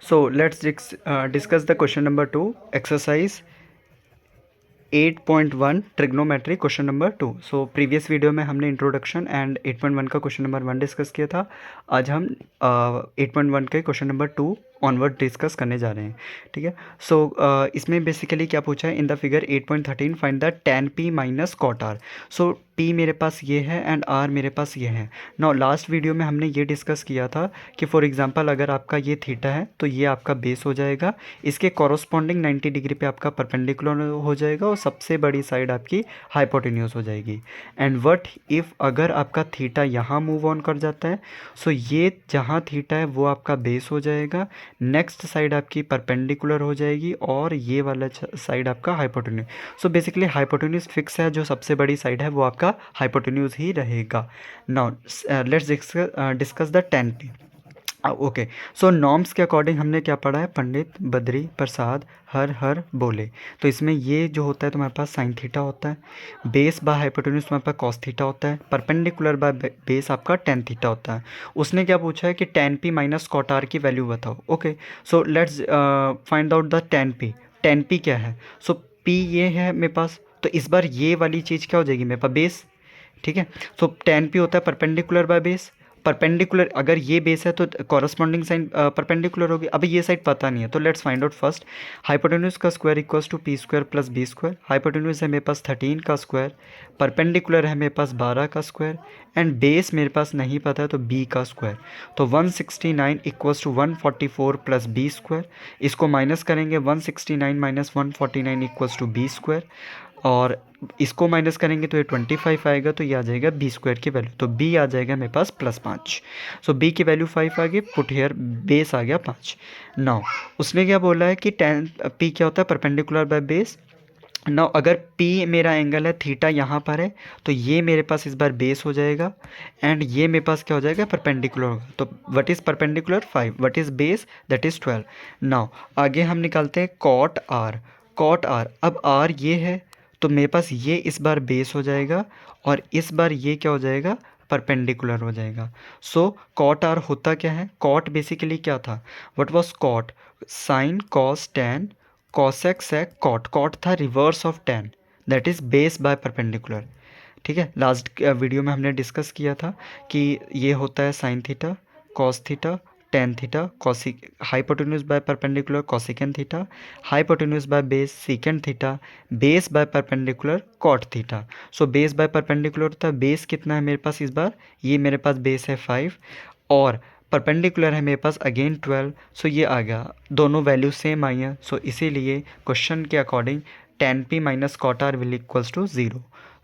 So let's discuss the question number 2, exercise 8.1 trigonometry question number 2। So previous video में हमने introduction and 8.1 का question number 1 discuss किया था। आज हम 8.1 के क्वेश्चन नंबर 2 ऑनवर्ड डिस्कस करने जा रहे हैं। ठीक है। सो इसमें बेसिकली क्या पूछा है, in the figure 8.13 find the tan p minus cot R. So p मेरे पास ये है एंड r मेरे पास ये है। नाउ लास्ट वीडियो में हमने ये डिस्कस किया था कि फॉर एग्जांपल अगर आपका ये थीटा है तो ये आपका बेस हो जाएगा, इसके कॉरस्पॉन्डिंग 90 डिग्री पे आपका परपेंडिकुलर हो जाएगा और सबसे बड़ी साइड आपकी हाइपोटेन्यूज हो जाएगी। एंड व्हाट इफ़ अगर आपका थीटा यहाँ मूव ऑन कर जाता है, सो ये जहाँ थीटा है वो आपका बेस हो जाएगा, नेक्स्ट साइड आपकी परपेंडिकुलर हो जाएगी और ये वाला साइड आपका hypotenuse. So basically hypotenuse fix है, जो सबसे बड़ी साइड है वो आपका हाइपोटेन्यूज ही रहेगा। Now let's discuss the tan p। Okay. So norms के अकॉर्डिंग हमने क्या पढ़ा है, पंडित बद्री प्रसाद हर हर बोले। तो इसमें ये जो होता है तुम्हारे पास साइन थीटा होता है, बेस बाय हाइपोटेन्यूज तुम्हारे पास कॉस थीटा होता है, परपेंडिकुलर बाय बेस आपका टेन थीटा होता है। उसने क्या पूछा है कि tan p minus cot R की वैल्यू बताओ। Okay. So let's find out the tan p। tan p क्या है, सो p ये है मेरे पास, तो इस बार ये वाली चीज़ क्या हो जाएगी मेरे पास, बेस। ठीक है। सो tan p होता है परपेंडिकुलर बाय बेस, परपेंडिकुलर अगर ये बेस है तो कॉरस्पॉन्डिंग साइन परपेंडिकुलर होगी। अभी ये साइड पता नहीं है तो let's find out first. Hypotenuse का square equals to P square plus B square. Hypotenuse है मेरे पास 13 का स्क्वायर, परपेंडिकुलर है मेरे पास 12 का स्क्वायर एंड बेस मेरे पास नहीं पता है तो बी का स्क्वायर। तो 169 equals to 144 plus B square. इसको माइनस करेंगे, 169 minus 149 equals to B square और इसको माइनस करेंगे तो ये 25 आएगा, तो ये आ जाएगा बी स्क्वायर की वैल्यू। तो बी आ जाएगा मेरे पास +5। सो बी की वैल्यू 5 आ गई, पुट हियर बेस आ गया 5। नाउ उसने क्या बोला है कि tan पी क्या होता है, परपेंडिकुलर बाय बेस। नाउ अगर पी मेरा एंगल है, थीटा यहाँ पर है, तो ये मेरे पास इस बार बेस हो जाएगा एंड ये मेरे पास क्या हो जाएगा, परपेंडिकुलर होगा। तो what is perpendicular 5, what is base that is 12। Now आगे हम निकालते हैं कॉट आर। कॉट आर, अब आर ये है तो मेरे पास ये इस बार बेस हो जाएगा और इस बार ये क्या हो जाएगा, परपेंडिकुलर हो जाएगा। सो कॉट आर होता क्या है, कॉट बेसिकली क्या था, what was cot, sine cos tan cosec sec cot. Cot था reverse of tan, that is base by perpendicular. ठीक है। लास्ट वीडियो में हमने डिस्कस किया था कि ये होता है sine theta cos theta tan theta, cosec hypotenuse by perpendicular cosecant theta, hypotenuse by base secant theta, base by perpendicular cot theta. So base by perpendicular होता है, बेस कितना है मेरे पास इस बार, ये मेरे पास बेस है 5 और परपेंडिकुलर है मेरे पास अगेन 12। सो ये आ गया, दोनों वैल्यू सेम आई है। सो इसीलिए क्वेश्चन के according tan p minus cot R will equals to 0।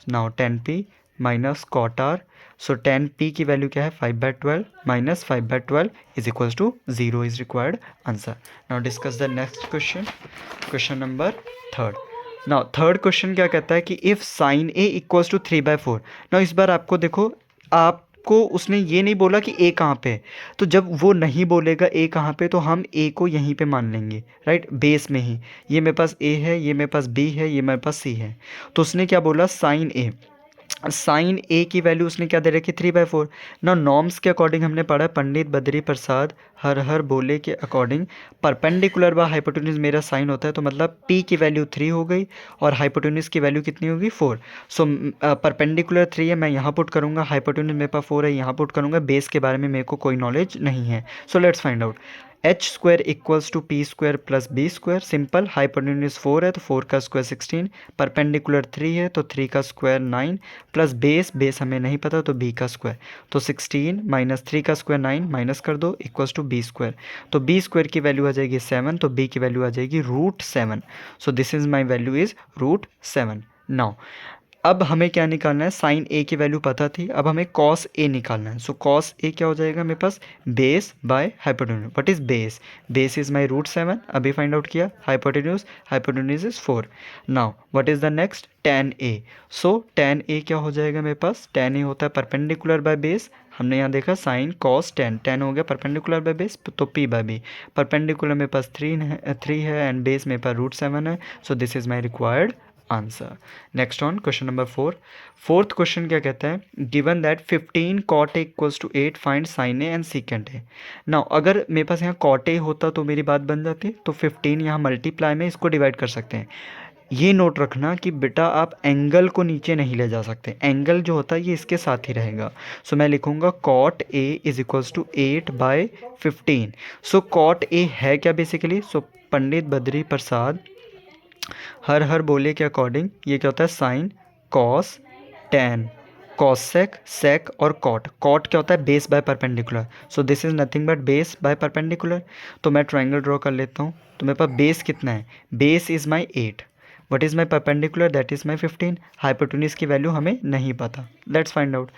Now tan p minus cot R, so tan p की वैल्यू क्या है, 5/12 minus 5/12 is equals to 0 is required answer. Now discuss the next question, question number 3। Now third question क्या कहता है कि if sine A equals to 3/4। Now इस बार आपको देखो, आपको उसने ये नहीं बोला कि ए कहाँ पे है, तो जब वो नहीं बोलेगा ए कहाँ पे तो हम ए को यहीं पे मान लेंगे, राइट, बेस में ही। ये मेरे पास ए है, ये मेरे पास बी है, ये मेरे पास सी है। तो उसने क्या बोला, साइन ए, साइन ए की वैल्यू उसने क्या दे रखी, 3/4। ना नॉर्म्स के अकॉर्डिंग हमने पढ़ा पंडित बद्री प्रसाद हर हर बोले के अकॉर्डिंग परपेंडिकुलर बा हाइपोटेन्यूज मेरा साइन होता है, तो मतलब p की वैल्यू 3 हो गई और हाइपोटेन्यूज की वैल्यू कितनी होगी, 4। सो परपेंडिकुलर 3 है, मैं यहाँ पुट करूँगा, हाइपोटेन्यूज मेरे पास 4 है, यहाँ पुट करूँगा, बेस के बारे में मेरे को कोई नॉलेज नहीं है। So let's find out. H square equals to P square plus B square, simple. Hypotenuse 4 है तो 4 का स्क्वायर 16, परपेंडिकुलर 3 है तो 3 का स्क्वायर 9 प्लस बेस, बेस हमें नहीं पता तो बी का स्क्वायर। तो 16 माइनस 3 का स्क्वायर 9, माइनस कर दो, इक्वल्स टू बी स्क्वायर। तो बी स्क्वायर की वैल्यू आ जाएगी 7, तो बी की वैल्यू आ जाएगी √7। सो this is my value is √7। Now अब हमें क्या निकालना है, साइन ए की वैल्यू पता थी, अब हमें कॉस ए निकालना है। सो कॉस ए क्या हो जाएगा मेरे पास, base by hypotenuse. What is base, base is my √7, अभी फाइंड आउट किया। Hypotenuse, hypotenuse is 4। Now what is the next, tan A. So tan A क्या हो जाएगा मेरे पास, tan ए होता है परपेंडिकुलर बाय बेस, हमने यहाँ देखा साइन कॉस टेन, टेन हो गया परपेंडिकुलर बाय बेस तो p बाय बी। परपेंडिकुलर मेरे पास 3 है एंड बेस मेरे पास √7 है। So this is my required answer. Next on question number 4। Fourth question क्या कहता है, given that 15 cot A equals to 8 find sine A and secant A. Now अगर मेरे पास यहाँ cot A होता तो मेरी बात बन जाती, तो 15 यहाँ मल्टीप्लाई में इसको डिवाइड कर सकते हैं। ये नोट रखना कि बेटा आप एंगल को नीचे नहीं ले जा सकते, एंगल जो होता है ये इसके साथ ही रहेगा। सो मैं लिखूंगा cot A is equals to 8/15। So cot A है क्या बेसिकली, सो पंडित बद्री प्रसाद हर हर बोले के अकॉर्डिंग ये क्या होता है, sine cos tan cosec sec और कॉट। कॉट क्या होता है, base by perpendicular. So this is nothing but base by perpendicular. तो मैं ट्राइंगल ड्रॉ कर लेता हूँ। तो मेरे पास बेस कितना है, base is my 8, what is my perpendicular, that is my 15। Hypotenuse की वैल्यू हमें नहीं पता, let's find out.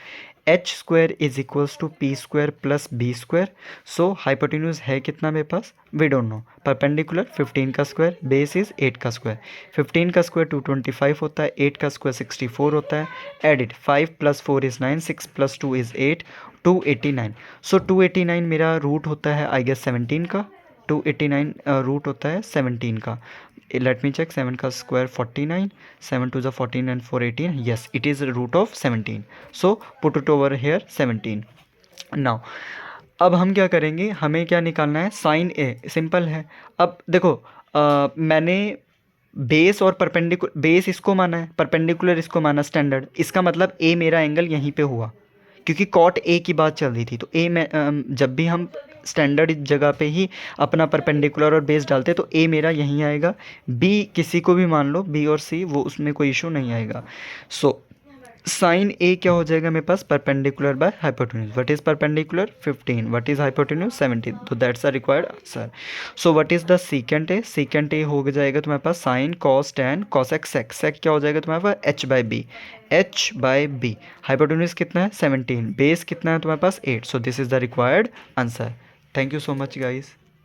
H square is equals to P square plus B square. So hypotenuse है कितना मेरे पास, वी डोंट नो। परपेंडिकुलर 15 का square, base is 8 का स्क्वायर। 15 का स्क्वायर 225 होता है, 8 का स्क्वायर 64 होता है। Edit 5 + 4 is 9, 6 + 2 is 8, 289। सो 289 मेरा रूट होता है आई गेस 17 का। 289 रूट होता है 17 का। लेट मी चेक, 7 का square 49, 7 2 14 and 4 18, yes it is root of 17, so put it over here 17। now अब हम क्या करेंगे, हमें क्या निकालना है, साइन ए। सिंपल है। अब देखो मैंने बेस और परपेंडिकुलर, बेस इसको माना है, परपेंडिकुलर इसको माना स्टैंडर्ड, इसका मतलब ए मेरा एंगल यहीं पे हुआ, क्योंकि कॉट ए की बात चल रही थी। तो ए में जब भी हम स्टैंडर्ड जगह पे ही अपना परपेंडिकुलर और बेस डालते तो ए मेरा यहीं आएगा। बी किसी को भी मान लो, बी और सी, वो उसमें कोई इशू नहीं आएगा। सो साइन ए क्या हो जाएगा मेरे पास, perpendicular by hypotenuse. What is perpendicular 15, what is hypotenuse 17, तो that's the required answer. So what is the secant A, secant A हो जाएगा तुम्हारे पास sine cos tan cosec sec, sec क्या हो जाएगा तुम्हारे पास h/b, h/b। हाइपोटेन्यूज कितना है 17, बेस कितना है तुम्हारे पास 8। सो this is the required answer. Thank you so much guys.